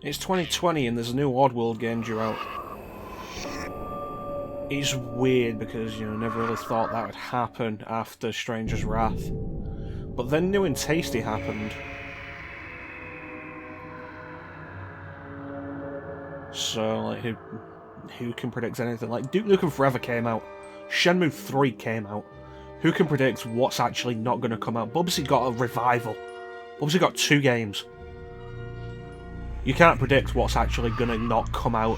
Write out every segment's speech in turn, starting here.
It's 2020 and there's a new Oddworld game due out. It's weird because, you know, never really thought that would happen after Stranger's Wrath. But then New and Tasty happened. So, like, who can predict anything? Like, Duke Nukem Forever came out. Shenmue 3 came out. Who can predict what's actually not going to come out? Bubsy got a revival. Bubsy got 2 games. You can't predict what's actually going to not come out.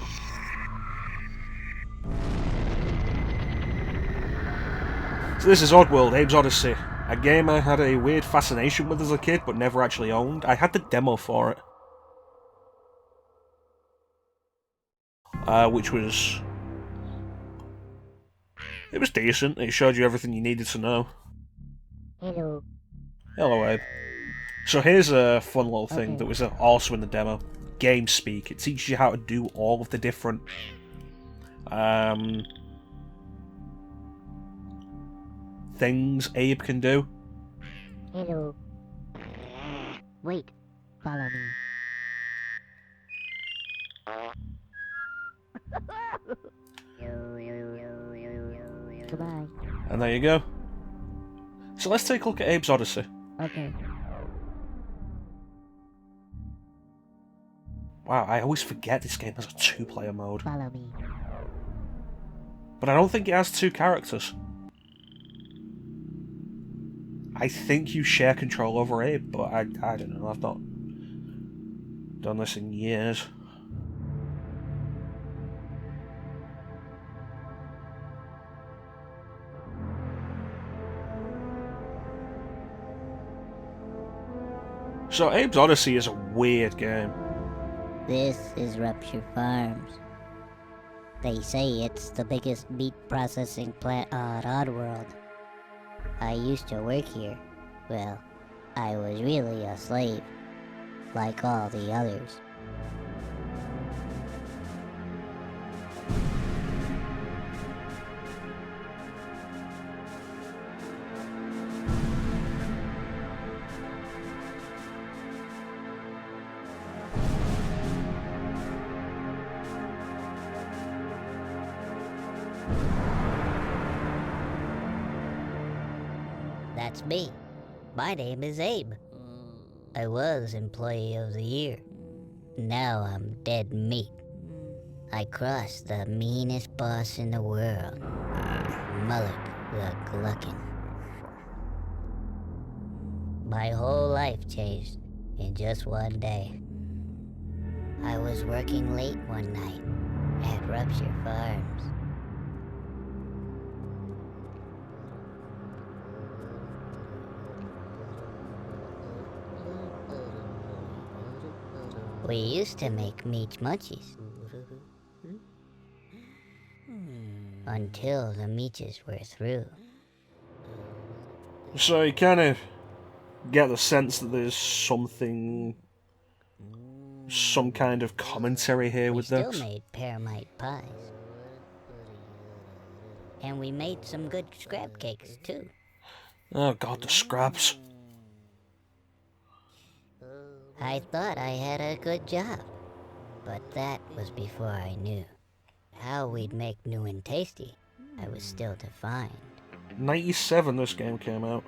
So this is Oddworld, Abe's Oddysee. A game I had a weird fascination with as a kid, but never actually owned. I had the demo for it. Which was... It was decent. It showed you everything you needed to know. Hello. Hello, Abe. So here's a fun little thing that was also in the demo. Game Speak. It teaches you how to do all of the different... things Abe can do. Hello. Wait. Follow me. Goodbye. And there you go. So let's take a look at Abe's Oddysee. Okay. Wow, I always forget this game has a 2-player mode. Follow me. But I don't think it has 2 characters. I think you share control over Abe, but I don't know, I've not done this in years. So Abe's Oddysee is a weird game. This is RuptureFarms. They say it's the biggest meat processing plant on Oddworld. I used to work here. Well, I was really a slave, like all the others. That's me. My name is Abe. I was Employee of the Year. Now I'm dead meat. I crossed the meanest boss in the world, Mullock the Glutton. My whole life changed in just one day. I was working late one night at RuptureFarms. We used to make meat munchies. Until the meaches were through. So you kind of get the sense that there's something... some kind of commentary here with this. We still made pearmite pies. And we made some good scrap cakes, too. Oh god, the scraps. I thought I had a good job, but that was before I knew. How we'd make new and tasty, I was still to find. 97 this game came out.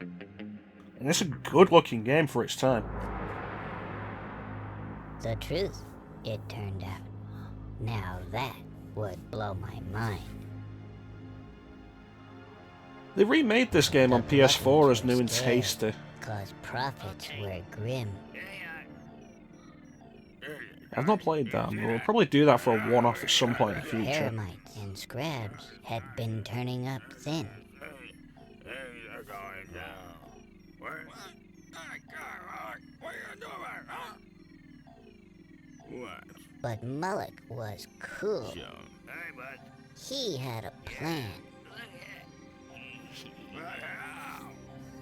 And it's a good looking game for its time. The truth, it turned out. Now that would blow my mind. They remade this game on PS4 as new and tasty. Cause profits were grim. I've not played that, but we'll probably do that for a one-off at some point in the future. Termites and scrabs had been turning up thin. But Mullock was cool. He had a plan.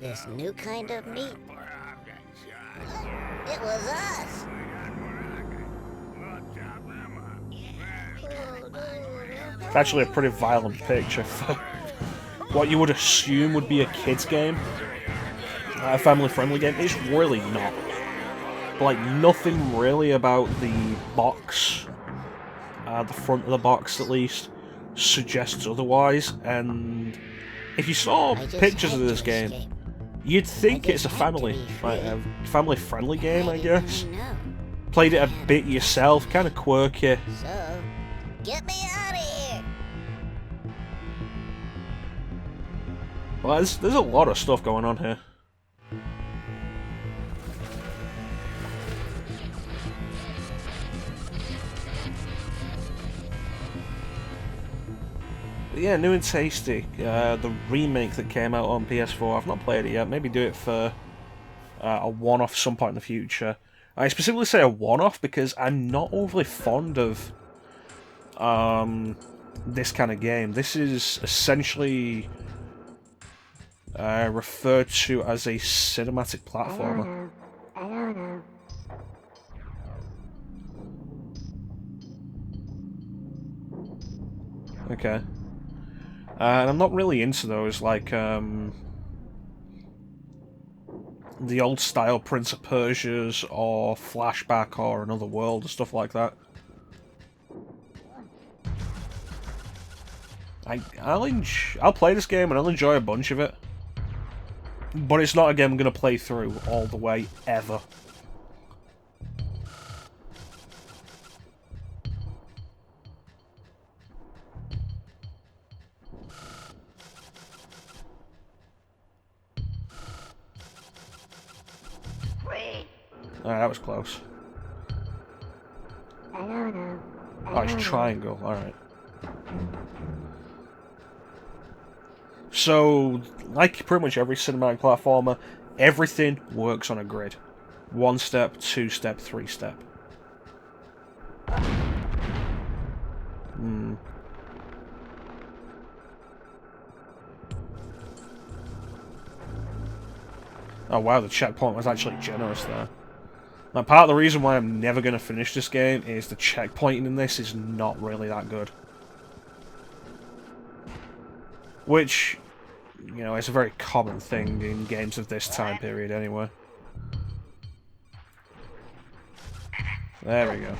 This new kind of meat. It was us! It's actually a pretty violent picture for what you would assume would be a kid's game. A family-friendly game. It's really not. But, like, nothing really about the box, the front of the box at least, suggests otherwise. And if you saw pictures of this game, you'd think it's a family-friendly game, I guess. Played it a bit yourself, kind of quirky. So, get me out of here! Well, there's a lot of stuff going on here. But yeah, new and tasty. The remake that came out on PS4. I've not played it yet. Maybe do it for a one-off some point in the future. I specifically say a one-off because I'm not overly fond of this kind of game. This is essentially referred to as a cinematic platformer. I don't know. Okay. And I'm not really into those, like, the old style Prince of Persia's or Flashback or Another World and stuff like that. I'll play this game and I'll enjoy a bunch of it. But it's not a game I'm going to play through all the way, ever. Alright, that was close. I don't know. Oh, it's triangle, alright. So, like pretty much every cinematic platformer, everything works on a grid. 1 step, 2 step, 3 step. Oh wow, the checkpoint was actually generous there. Now, part of the reason why I'm never going to finish this game is the checkpointing in this is not really that good. Which, you know, is a very common thing in games of this time period anyway. There we go.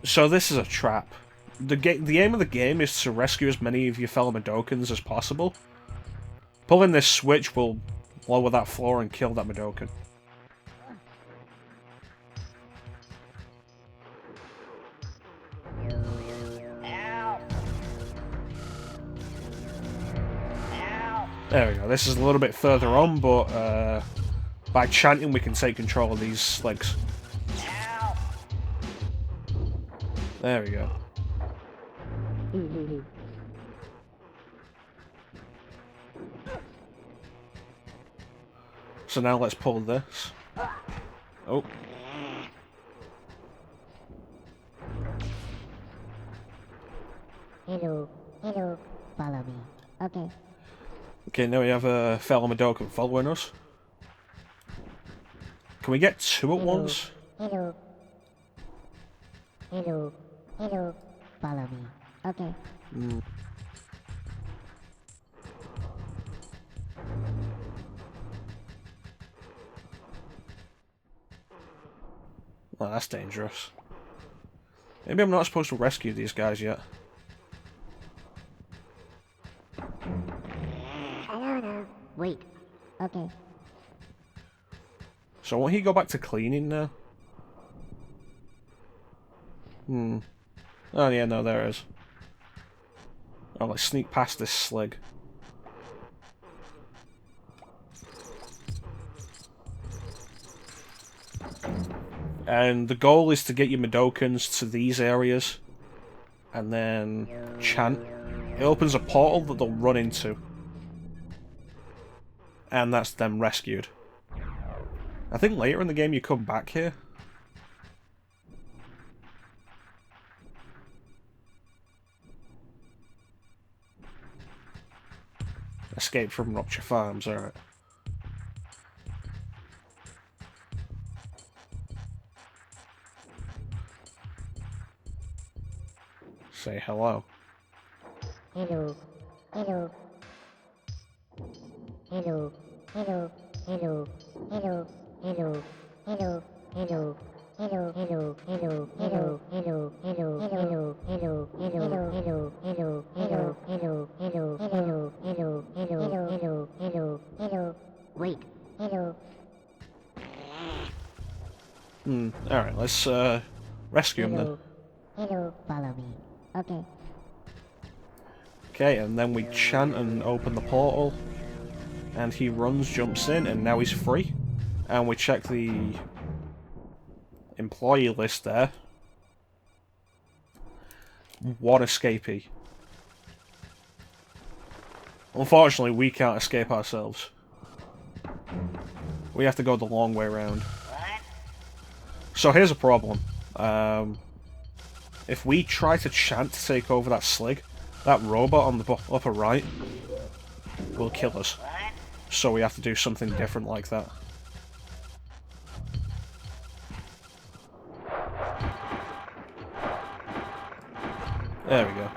So this is a trap. The aim of the game is to rescue as many of your fellow Mudokens as possible. Pulling this switch will lower that floor and kill that Mudoken. There we go. This is a little bit further on, but by chanting we can take control of these legs. There we go. So now let's pull this. Oh. Hello, follow me. Okay. Okay, now we have a fellow Mudoken following us. Can we get 2 at once? Hello, follow me. Okay. Well, that's dangerous. Maybe I'm not supposed to rescue these guys yet. I don't know. Wait. Okay. So won't he go back to cleaning now? Oh yeah, no, there is. Oh, let's sneak past this slig. And the goal is to get your Mudokens to these areas, and then chant. It opens a portal that they'll run into. And that's them rescued. I think later in the game you come back here. Escape from RuptureFarms, alright. say hello. Hello. Hello. Hello. Hello. Hello. Hello. Hello. Hello. Hello. Hello, hello, hello, hello, hello, hello, hello, hello, hello, hello, hello, hello, hello, hello, hello, hello, hello, hello, hello, hello. Wait, hello. Alright, let's rescue him then. Hello, follow me. Okay. Okay, and then we chant and open the portal. And he runs, jumps in, and now he's free. And we check the employee list there. One escapee. Unfortunately, we can't escape ourselves. We have to go the long way around. So here's a problem. If we try to chant to take over that slig, that robot on the upper right will kill us. So we have to do something different like that. There we go.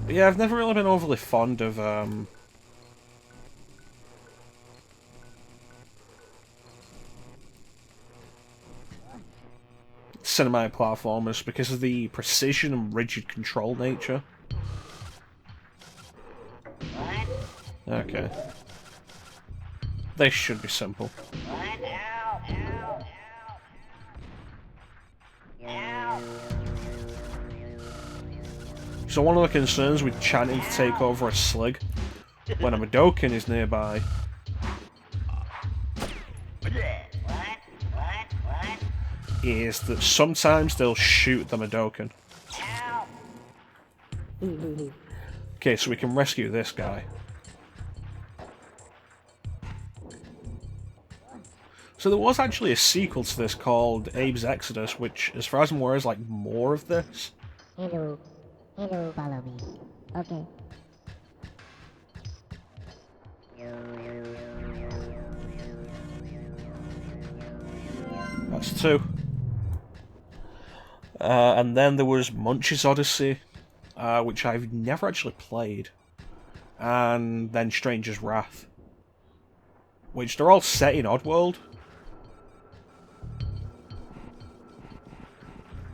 But yeah, I've never really been overly fond of cinematic platformers because of the precision and rigid control nature. Okay. They should be simple. So one of the concerns with chanting to take over a slig when a Mudoken is nearby is that sometimes they'll shoot the Mudoken. Okay, so we can rescue this guy. So there was actually a sequel to this called Abe's Exodus, which, as far as I'm aware, is like more of this. Hello. Hello, follow me. Okay. That's two. And then there was Munch's Oddysee, which I've never actually played. And then Stranger's Wrath, which they're all set in Oddworld.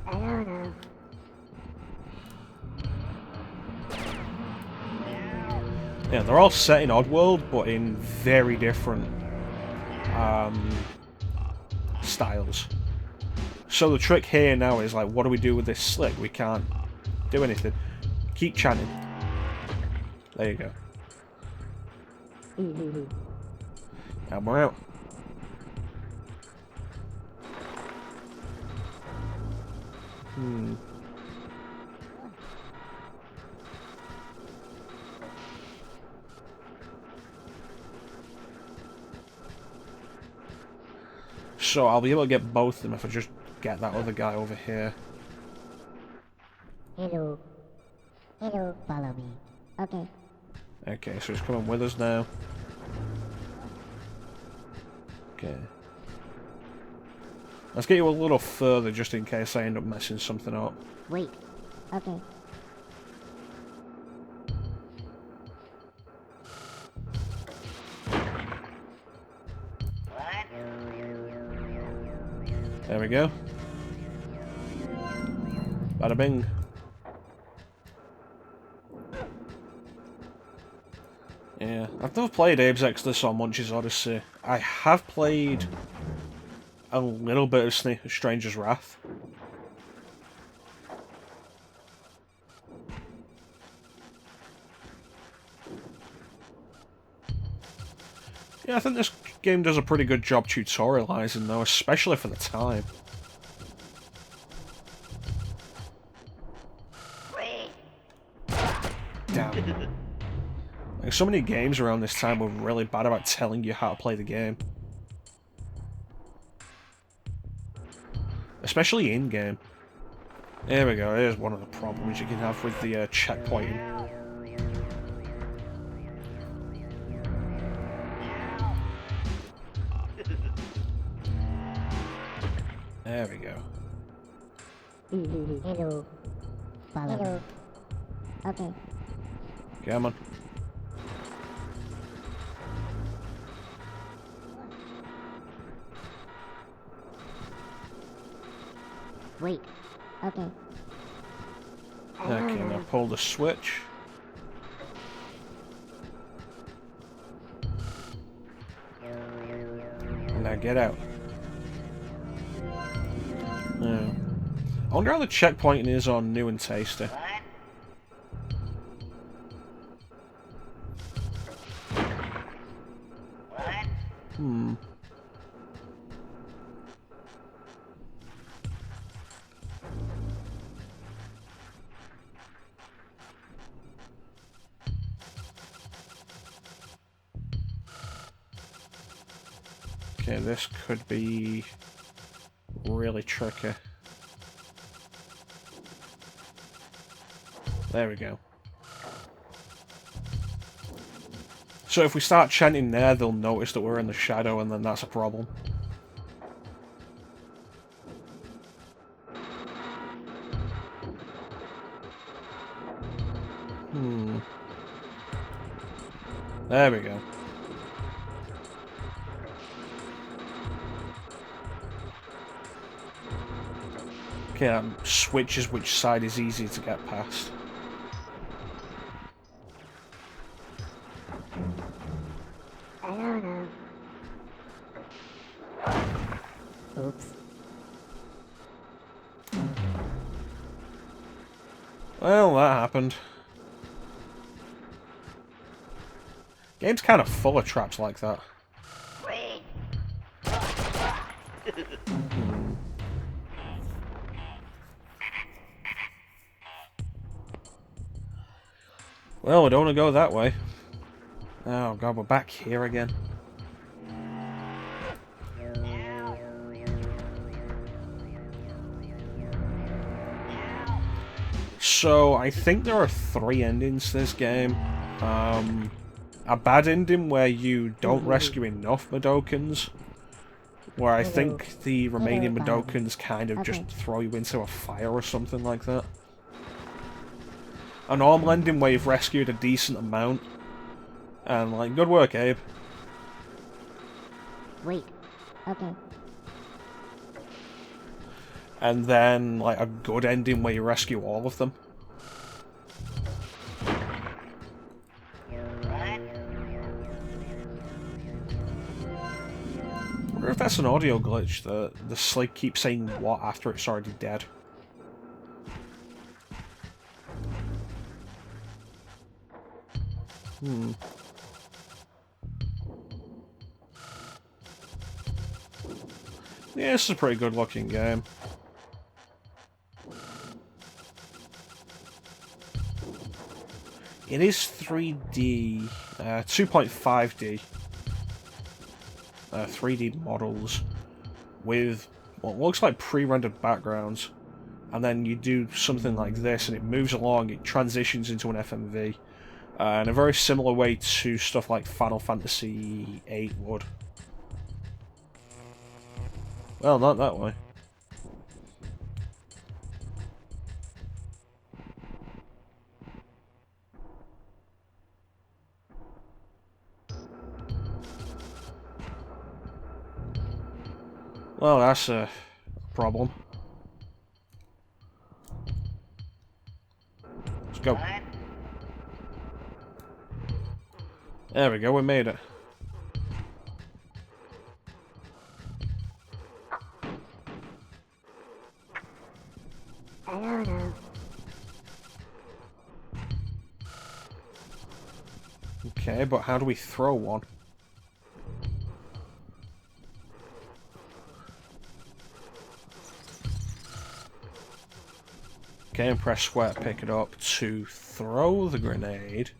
I don't know. Yeah, they're all set in Oddworld, but in very different styles. So the trick here now is, like, what do we do with this slick? We can't do anything. Keep chanting. There you go. And we're out. So I'll be able to get both of them if I just get that other guy over here. Hello. Hello, follow me. Okay. Okay, so he's coming with us now. Okay. Let's get you a little further just in case I end up messing something up. Wait. Okay. There we go. Bada bing. Yeah, I've never played Abe's Exodus or Munch's Oddysee. I have played a little bit of Stranger's Wrath. Yeah, I think this game does a pretty good job tutorializing though, especially for the time. Damn. Like, so many games around this time were really bad about telling you how to play the game. Especially in-game. There we go, here's one of the problems you can have with the checkpointing. There we go. Hello. Follow me. Okay. Come on. Wait. Okay. Okay, now pull the switch. Now get out. Yeah. I wonder how the checkpointing is on New and Tasty. Hmm. Okay, this could be really tricky. There we go. So if we start chanting there, they'll notice that we're in the shadow, and then that's a problem. Hmm. There we go. Okay, that switches which side is easier to get past. I don't know. Oops. Well, that happened. Game's kind of full of traps like that. Well, we don't want to go that way. Oh god, we're back here again. So, I think there are 3 endings to this game. A bad ending where you don't rescue enough Mudokens. Where I think the remaining Mudokens kind of just throw you into a fire or something like that. A normal ending where you've rescued a decent amount. And like, good work, Abe. Wait. Okay. And then, like, a good ending where you rescue all of them. I wonder if that's an audio glitch, that the Slug keeps saying what after it's already dead. Hmm. Yeah, this is a pretty good looking game. It is 3D, 2.5D, 3D models with what looks like pre-rendered backgrounds, and then you do something like this and it moves along, it transitions into an FMV, in a very similar way to stuff like Final Fantasy VIII would. Well, not that way. Well, that's a problem. Let's go. There we go, we made it. I don't know. Okay, but how do we throw one? Okay, and press square to pick it up to throw the grenade.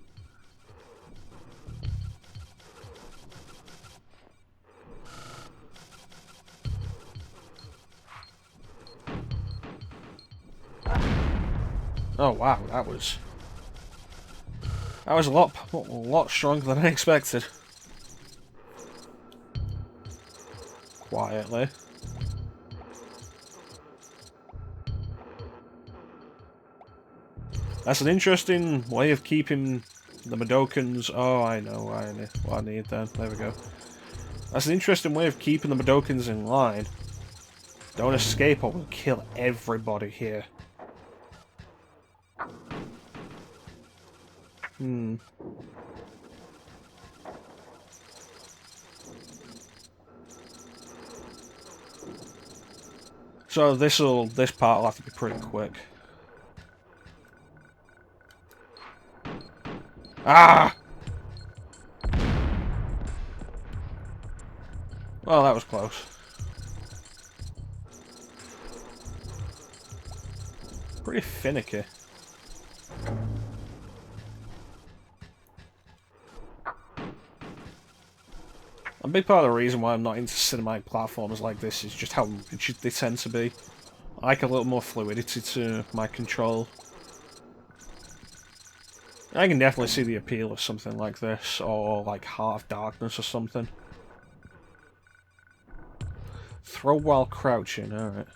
Oh wow, that was a lot stronger than I expected. Quietly. That's an interesting way of keeping the Mudokens... Oh, I know what I need then. There we go. That's an interesting way of keeping the Mudokens in line. Don't escape or we'll kill everybody here. So this part will have to be pretty quick. Ah! Well, that was close. Pretty finicky. A big part of the reason why I'm not into cinematic platforms like this is just how rigid they tend to be. I like a little more fluidity to my control. I can definitely see the appeal of something like this, or like Heart of Darkness or something. Throw while crouching, alright.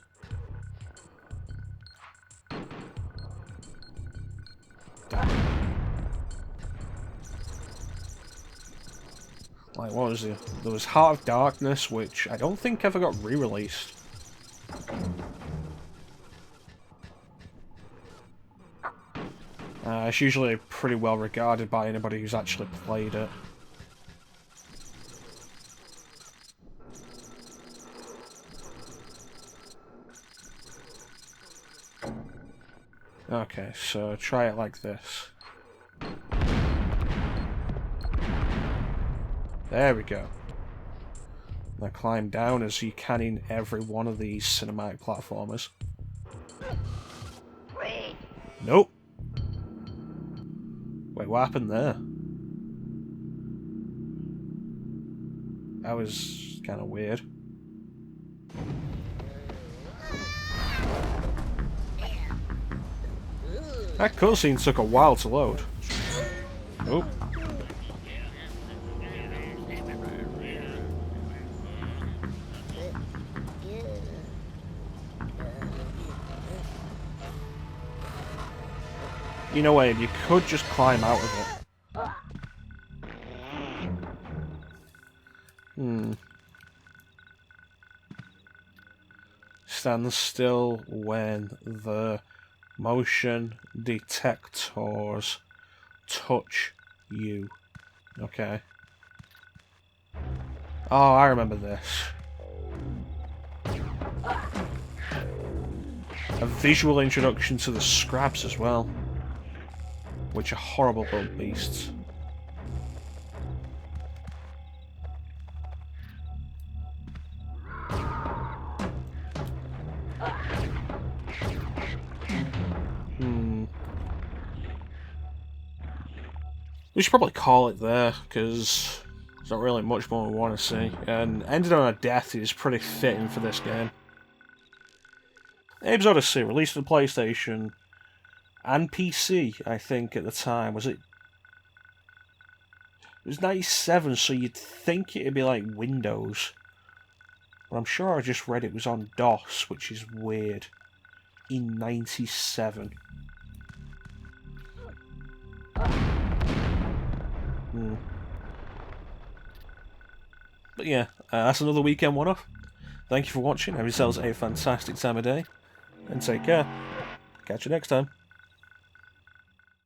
Like, what was it? There was Heart of Darkness, which I don't think ever got re-released. It's usually pretty well regarded by anybody who's actually played it. Okay, so try it like this. There we go. Now climb down as you can in every one of these cinematic platformers. Nope. Wait, what happened there? That was kind of weird. That cutscene took a while to load. Oh. You know what, you could just climb out of it. Stand still when the motion detectors touch you. Okay. Oh, I remember this. A visual introduction to the scraps as well, which are horrible little beasts. We should probably call it there, because there's not really much more we want to see. And ending on a death is pretty fitting for this game. Abe's Oddysee, released on PlayStation and PC, I think, at the time. Was it? It was 97, so you'd think it'd be like Windows. But I'm sure I just read it was on DOS, which is weird. In 97. But yeah, that's another weekend one-off. Thank you for watching. Have yourselves a fantastic time of day. And take care. Catch you next time.